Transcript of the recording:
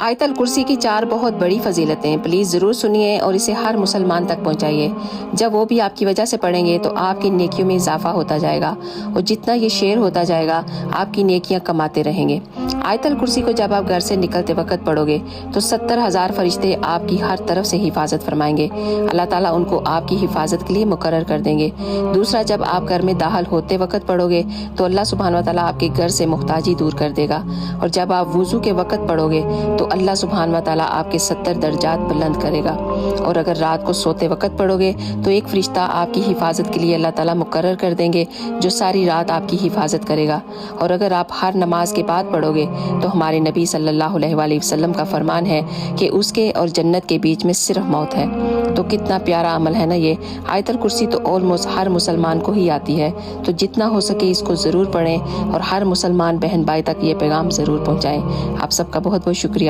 آیت الکرسی کی 4 بہت بڑی فضیلتیں، پلیز ضرور سنیے اور اسے ہر مسلمان تک پہنچائیے۔ جب وہ بھی آپ کی وجہ سے پڑھیں گے تو آپ کی نیکیوں میں اضافہ ہوتا جائے گا اور جتنا یہ شیئر ہوتا جائے گا آپ کی نیکیاں کماتے رہیں گے۔ آیت الکرسی کو جب آپ گھر سے نکلتے وقت پڑھو گے تو 70,000 فرشتے آپ کی ہر طرف سے حفاظت فرمائیں گے۔ اللہ تعالیٰ ان کو آپ کی حفاظت کے لیے مقرر کر دیں گے۔ دوسرا، جب آپ گھر میں داخل ہوتے وقت پڑھو گے تو اللہ سبحانہ و تعالیٰ آپ کے گھر سے محتاجی دور کر دے گا، اور جب آپ وضو کے وقت پڑھو گے تو اللہ سبحانہ و تعالیٰ آپ کے 70 درجات بلند کرے گا، اور اگر رات کو سوتے وقت پڑھو گے تو ایک فرشتہ آپ کی حفاظت کے لیے اللہ تعالیٰ مقرر کر دیں گے جو ساری رات آپ کی حفاظت کرے گا، اور اگر آپ ہر نماز کے بعد پڑھو گے تو ہمارے نبی صلی اللہ علیہ وآلہ وسلم کا فرمان ہے کہ اس کے اور جنت کے بیچ میں صرف موت ہے۔ تو کتنا پیارا عمل ہے نا یہ۔ آیت الکرسی تو آلموسٹ ہر مسلمان کو ہی آتی ہے، تو جتنا ہو سکے اس کو ضرور پڑھیں اور ہر مسلمان بہن بھائی تک یہ پیغام ضرور پہنچائیں۔ آپ سب کا بہت بہت شکریہ۔